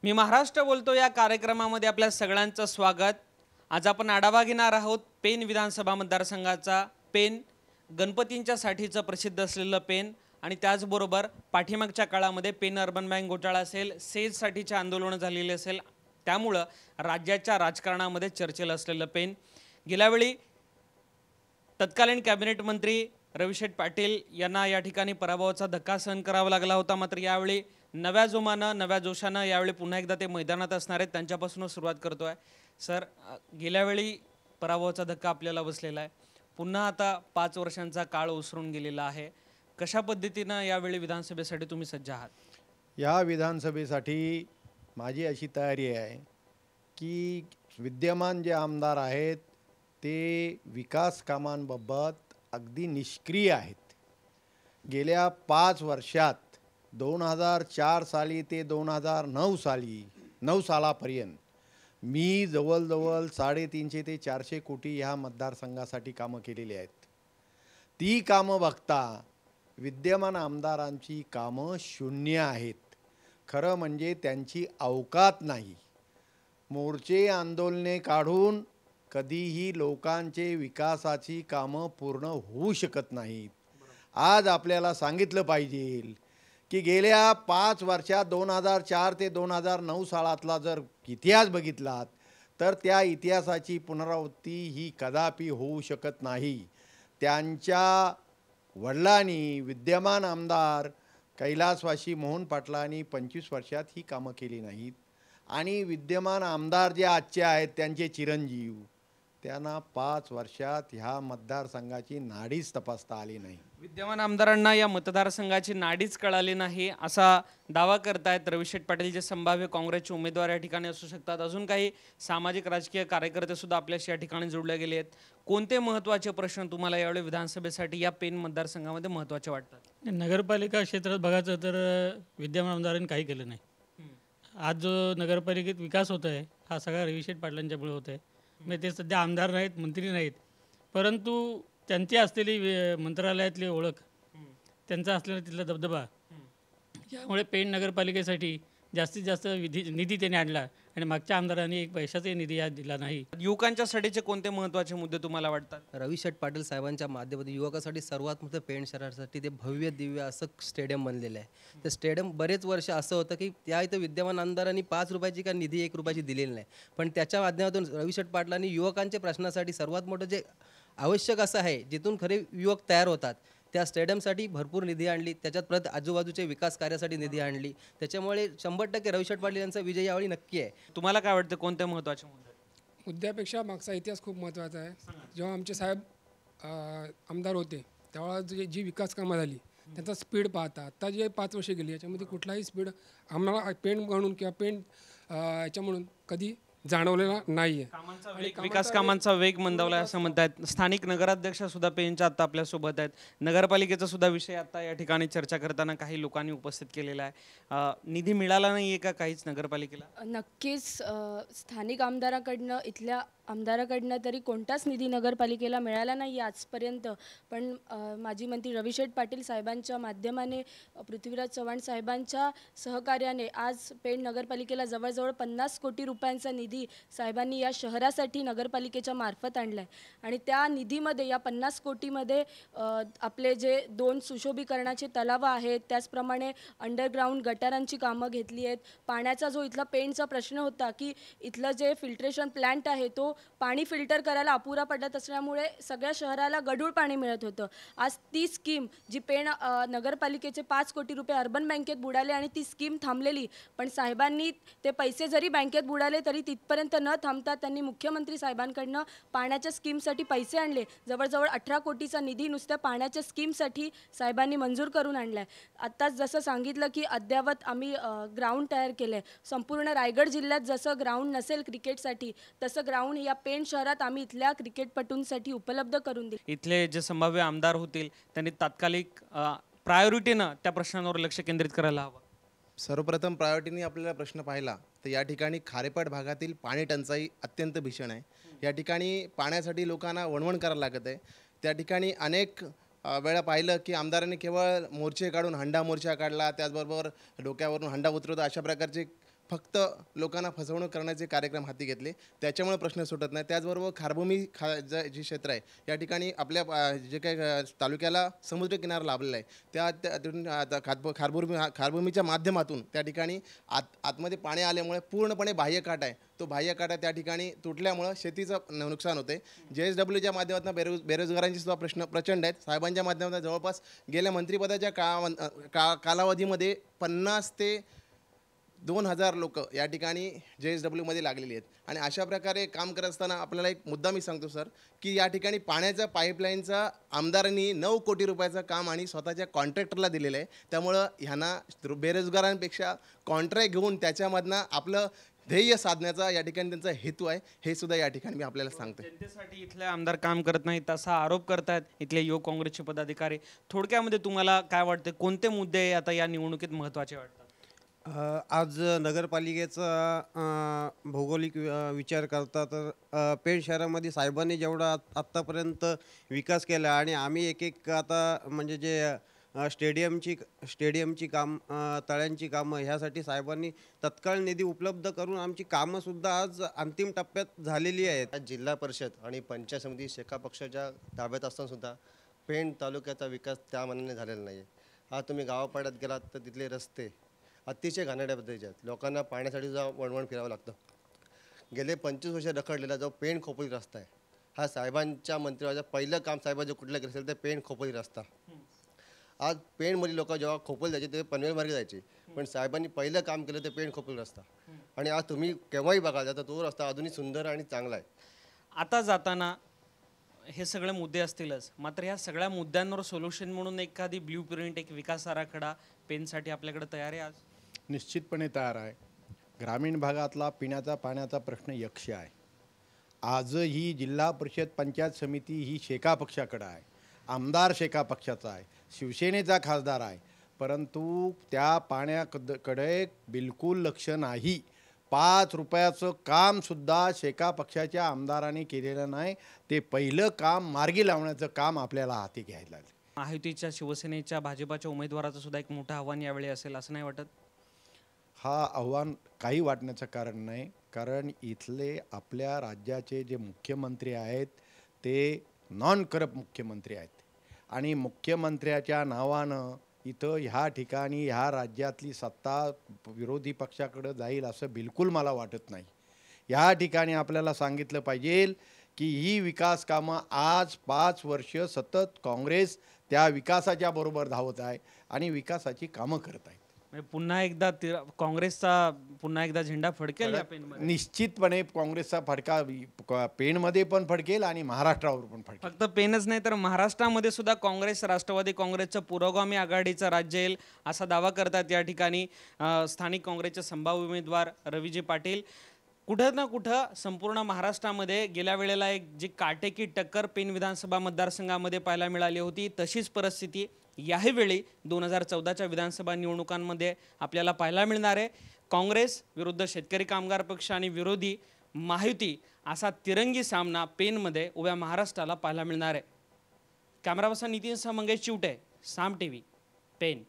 मी महाराष्ट्र बोलतो या कार्यक्रमामध्ये आपल्या सगळ्यांचं स्वागत। आज आपण आढावा घेणार आहोत पेन विधानसभा मतदारसंघाचा। पेन गणपतींच्या साठीचं प्रसिद्ध असलेलं पेन आणि त्याचबरोबर पाठीमागच्या काळामध्ये पेन अर्बन बँक घोटाळा असेल, सेजसाठीचे आंदोलन झालेले असेल, त्यामुळे राज्याच्या राजकारणामध्ये चर्चेला असलेलं पेन। गेल्यावेळी तत्कालीन कॅबिनेट मंत्री रविशेठ पाटील यांना या ठिकाणी पराभवाचा धक्का सहन करावा लागला होता। मात्र यावेळी नव्या जोमानं नव्या जोशानं यावेळी पुन्हा एकदा ते मैदानात असणार आहेत। त्यांच्यापासून सुरुवात करतोय। सर, गेल्यावेळी पराभवाचा धक्का आपल्याला बसलेला आहे, पुन्हा आता 5 वर्षांचा काळ ओसरून गेलेला आहे। कशा पद्धतीनं यावेळी विधानसभेसाठी तुम्ही सज्ज आहात? या विधानसभेसाठी माझी अशी तयारी आहे की विद्यमान जे आमदार आहेत ते विकास कामांबाबत अगदी निष्क्रिय आहेत। गेल्या 5 वर्षात 2004 साली ते 2009 सालापर्यंत मी जवळजवळ 350 ते 400 कोटी ह्या मतदारसंघासाठी कामं केलेली आहेत। ती कामं बघता विद्यमान आमदारांची कामं शून्य आहेत। खरं म्हणजे त्यांची अवकात नाही। मोर्चे आंदोलने काढून कधीही लोकांचे विकासाची कामं पूर्ण होऊ शकत नाहीत। आज आपल्याला सांगितलं पाहिजे की गेल्या 5 वर्षात 2004 ते 2009 सालातला जर इतिहास बघितलात तर त्या इतिहासाची पुनरावृत्ती ही कदापि होऊ शकत नाही। त्यांच्या वडिलांनी विद्यमान आमदार कैलासवासी मोहन पाटलांनी 25 वर्षात ही कामं केली नाहीत आणि विद्यमान आमदार जे आजचे आहेत त्यांचे चिरंजीव त्यांना 5 वर्षात ह्या मतदारसंघाची नाडीच तपासता आली नाही। विद्यमान आमदारांना या मतदारसंघाची नाडीच कळाली नाही असा दावा करतायत रविशेठ पाटील, जे संभाव्य काँग्रेसचे उमेदवार या ठिकाणी असू शकतात। अजून काही सामाजिक राजकीय कार्यकर्ते सुद्धा आपल्याशी या ठिकाणी जोडले गेले आहेत। कोणते महत्त्वाचे प्रश्न तुम्हाला यावेळी विधानसभेसाठी या पेन मतदारसंघामध्ये महत्त्वाचे वाटतात? नगरपालिका क्षेत्रात बघायचं तर विद्यमान आमदारांनी काही केलं नाही। आज जो नगरपालिकेत विकास होत आहे हा सगळा रविशेठ पाटलांच्यामुळे होत आहे। म्हणजे ते सध्या आमदार नाहीत, मंत्री नाहीत, परंतु त्यांची असलेली मंत्रालयातली ओळख, त्यांचा असलेला तिथला दबदबा, यामुळे पेण नगरपालिकेसाठी जास्तीत जास्त निधी त्यांनी आणला आणि मागच्या आमदारांनी एक पैशाचाही निधी या दिला नाही। युवकांच्यासाठीचे कोणते महत्त्वाचे मुद्दे तुम्हाला वाटतात? रविशेठ पाटील साहेबांच्या माध्यमातून युवकासाठी सर्वात मोठं पेण शहरासाठी ते भव्य दिव्य असं स्टेडियम बनलेलं आहे। ते स्टेडियम बरेच वर्ष असं होतं की त्या इथं विद्यमान आमदारांनी 5 रुपयाची का निधी 1 रुपयाची दिलेली नाही, पण त्याच्या माध्यमातून रविशेठ पाटलांनी युवकांच्या प्रश्नासाठी सर्वात मोठं जे आवश्यक असं आहे जिथून खरे युवक तयार होतात त्या स्टेडियमसाठी भरपूर निधी आणली, त्याच्यात परत आजूबाजूचे विकास कार्यासाठी निधी आणली। त्याच्यामुळे 100% रविशेठ पाटील यांचा विजय यावेळी नक्की आहे। तुम्हाला काय वाटतं कोणते महत्त्वाचे मुद्दे? मुद्द्यापेक्षा मागचा इतिहास खूप महत्त्वाचा आहे। जेव्हा आमचे साहेब आमदार होते तेव्हा जी विकास कामं झाली त्यांचा स्पीड पाहता आता जे 5 वर्षे गेली याच्यामध्ये कुठलाही स्पीड आम्हाला पेण म्हणून किंवा पेण याच्या म्हणून कधी जाणवलेला नाही आहे। विकास कामांचा वेग मंदावला असं म्हणतात। स्थानिक नगराध्यक्ष सुद्धा पेनच्या आता आपल्यासोबत आहेत। नगरपालिकेचा सुद्धा विषय आता या ठिकाणी चर्चा करताना काही लोकांनी उपस्थित केलेला आहे। निधी मिळाला नाही आहे का काहीच नगरपालिकेला? नक्कीच स्थानिक आमदाराकडनं, इथल्या आमदाराकडनं तरी कोणताच निधी नगरपालिकेला मिळाला नाही आजपर्यंत। पण माजी मंत्री रविशेठ पाटील साहेबांच्या माध्यमाने, पृथ्वीराज चव्हाण साहेबांच्या सहकार्याने आज पेण नगरपालिकेला जवळजवळ 50 कोटी रुपयांचा निधी साहेबांनी या शहरासाठी नगरपालिकेच्या मार्फत आणला आहे। आणि त्या निधीमध्ये, या 50 कोटीमध्ये आपले जे 2 सुशोभीकरणाचे तलाव आहेत, त्याचप्रमाणे अंडरग्राऊंड गटारांची कामं घेतली आहेत। पाण्याचा जो इथला पेणचा प्रश्न होता की इथलं जे फिल्ट्रेशन प्लांट आहे तो पाणी फिल्टर करायला अपुरा पडत असल्यामुळे सगळ्या शहराला गढूळ पाणी मिळत होतं। आज ती स्कीम जी पेण नगरपालिकेचे 5 कोटी रुपये अर्बन बँकेत बुडाले आणि ती स्कीम थांबलेली, पण साहेबांनी ते पैसे जरी बँकेत बुडाले तरी तिथपर्यंत न थांबता त्यांनी मुख्यमंत्री साहेबांकडनं पाण्याच्या स्कीमसाठी पैसे आणले। जवळजवळ 18 कोटीचा निधी नुसत्या पाण्याच्या स्कीमसाठी साहेबांनी मंजूर करून आणला आहे। आत्ताच जसं सांगितलं की अद्यावत आम्ही ग्राउंड तयार केलं आहे। संपूर्ण रायगड जिल्ह्यात जसं ग्राउंड नसेल क्रिकेटसाठी तसं ग्राउंड या पेण शहरात आम्ही इथल्या क्रिकेटपटूंसाठी उपलब्ध करून दिले। इथले जे संभाव्य आमदार होतील त्यांनी तात्कालिक प्रायोरिटीनं त्या प्रश्नांवर लक्ष केंद्रित करायला हवं। सर्वप्रथम प्रायोरिटीने आपल्याला प्रश्न पाहिला तर या ठिकाणी खारेपाट भागातील पाणी टंचाई अत्यंत भीषण आहे। या ठिकाणी पाण्यासाठी लोकांना वणवण करायला लागत आहे। त्या ठिकाणी अनेक वेळा पाहिलं की आमदारांनी केवळ मोर्चे काढून हंडा मोर्चा काढला, त्याचबरोबर डोक्यावरून हंडा उतरवता अशा प्रकारचे फक्त लोकांना फसवणूक करण्याचे कार्यक्रम हाती घेतले, त्याच्यामुळे प्रश्न सुटत नाही. त्याचबरोबर जी क्षेत्र आहे या ठिकाणी आपल्या जे काही तालुक्याला समुद्रकिनारा लाभलेला आहे त्यातून आता खारभूमीच्या माध्यमातून त्या ठिकाणी आतमध्ये पाणी आल्यामुळे पूर्णपणे बाह्यकाठ आहे, तो बाह्यकाठ त्या ठिकाणी तुटल्यामुळं शेतीचं नुकसान होते. JSWच्या माध्यमातून बेरोजगारांचे सुद्धा प्रश्न प्रचंड आहेत. साहेबांच्या माध्यमातून जवळपास गेल्या मंत्रिपदाच्या कालावधीमध्ये 50 ते 2000 लोक या ठिकाणी JSWमध्ये लागलेली आहेत. आणि अशा प्रकारे काम करत असताना आपल्याला एक मुद्दा मी सांगतो सर, की या ठिकाणी पाण्याच्या पाईपलाईनचा आमदारांनी 9 कोटी रुपयाचं काम आणि स्वतःच्या कॉन्ट्रॅक्टरला दिलेलं आहे. त्यामुळं ह्यांना बेरोजगारांपेक्षा कॉन्ट्रॅक्ट घेऊन त्याच्यामधनं आपलं ध्येय साधण्याचा या ठिकाणी त्यांचा हेतू आहे, हे सुद्धा या ठिकाणी मी आपल्याला सांगतो. जनतेसाठी इथले आमदार काम करत नाहीत असा आरोप करतायत इथले युवक काँग्रेसचे पदाधिकारी. थोडक्यामध्ये तुम्हाला काय वाटतं, कोणते मुद्दे आता या निवडणुकीत महत्त्वाचे वाटतात? आज नगरपालिकेचा भौगोलिक विचार करता तर पेण शहरामध्ये साहेबांनी जेवढा आत्तापर्यंत विकास केला आणि आम्ही एक आता म्हणजे जे स्टेडियमची काम, तळ्यांची कामं ह्यासाठी साहेबांनी तत्काळ निधी उपलब्ध करून आमची कामंसुद्धा आज अंतिम टप्प्यात झालेली आहेत. आज जिल्हा परिषद आणि पंचायत समिती शेका पक्षाच्या ताब्यात असतानासुद्धा पेण तालुक्याचा विकास त्या मानाने झालेला नाही आहे. आज तुम्ही गावापाड्यात गेलात तर तिथले रस्ते अतिशय घाणेरड्या पद्धतीचे आहेत. लोकांना पाण्यासाठी सुद्धा वणवण फिरावं लागतं. गेले 25 वर्ष रखडलेला जो पेण खोपोली रस्ता आहे, हा साहेबांच्या मंत्रिमंडळाचं पहिलं काम साहेबांचं कुठलं केलं असेल तर पेण खोपोली रस्ता. आज पेणमधील लोक जेव्हा खोपोली जायचे ते पनवेल मार्गे जायचे, पण साहेबांनी पहिलं काम केलं ते पेण खोपोली रस्ता. आणि आज तुम्ही केव्हाही बघाल तर तो रस्ता अजूनही सुंदर आणि चांगला आहे. आता जाताना हे सगळे मुद्दे असतीलच, मात्र ह्या सगळ्या मुद्द्यांवर सोल्युशन म्हणून एखादी ब्ल्यू प्रिंट, एक विकास आराखडा पेनसाठी आपल्याकडे तयार आहे आज? निश्चितपणे तयार आहे. ग्रामीण भागातला पिण्याचा पाण्याचा प्रश्न यक्ष आहे. आजही जिल्हा परिषद पंचायत समिती ही शेका पक्षाकडे आहे, आमदार शेका पक्षाचा आहे, शिवसेनेचा खासदार आहे, परंतु त्या पाण्याकडे बिलकुल लक्ष नाही. 5 रुपयाचं कामसुद्धा शेका पक्षाच्या आमदारांनी केलेलं नाही. ते पहिलं काम मार्गी लावण्याचं काम आपल्याला हाती घ्यायला लागलं. महायुतीच्या, शिवसेनेच्या, भाजपाच्या उमेदवाराचं सुद्धा एक मोठं आव्हान यावेळी असेल असं नाही वाटत? हा आव्हान काही वाटण्याचं कारण नाही, कारण इथले आपल्या राज्याचे जे मुख्यमंत्री आहेत ते नॉन करप्ट मुख्यमंत्री आहेत. आणि मुख्यमंत्र्याच्या नावानं इथं ह्या ठिकाणी ह्या राज्यातली सत्ता विरोधी पक्षाकडे जाईल असं बिलकुल मला वाटत नाही. या ठिकाणी आपल्याला सांगितलं पाहिजे की ही विकास कामं आज 5 वर्ष सतत काँग्रेस त्या विकासाच्या बरोबर धावत आहे आणि विकासाची कामं करत आहेत. म्हणजे पुन्हा एकदा काँग्रेसचा पुन्हा एकदा झेंडा फडकेल या पेनमध्ये? निश्चितपणे काँग्रेसचा फडका पेणमध्ये पण फडकेल आणि महाराष्ट्रावर पण फडकेल. फक्त पेनच नाही तर महाराष्ट्रामध्ये सुद्धा काँग्रेस, राष्ट्रवादी काँग्रेसचं पुरोगामी आघाडीचं राज्य येईल असा दावा करतात या ठिकाणी स्थानिक काँग्रेसचे संभाव्य उमेदवार रवीजी पाटील. कुठं ना कुठं संपूर्ण महाराष्ट्रामध्ये गेल्या वेळेला एक जी काटेकी टक्कर पेन विधानसभा मतदारसंघामध्ये पाहायला मिळाली होती, तशीच परिस्थिती याही वेळी 2014च्या विधानसभा निवडणुकांमध्ये आपल्याला पाहायला मिळणार आहे. काँग्रेस विरुद्ध शेतकरी कामगार पक्ष आणि विरोधी महायुती असा तिरंगी सामना पेनमध्ये उभ्या महाराष्ट्राला पाहायला मिळणार आहे. कॅमेरा पर्सन नितीन सह मंगेश चिवटे, साम TV, पेन.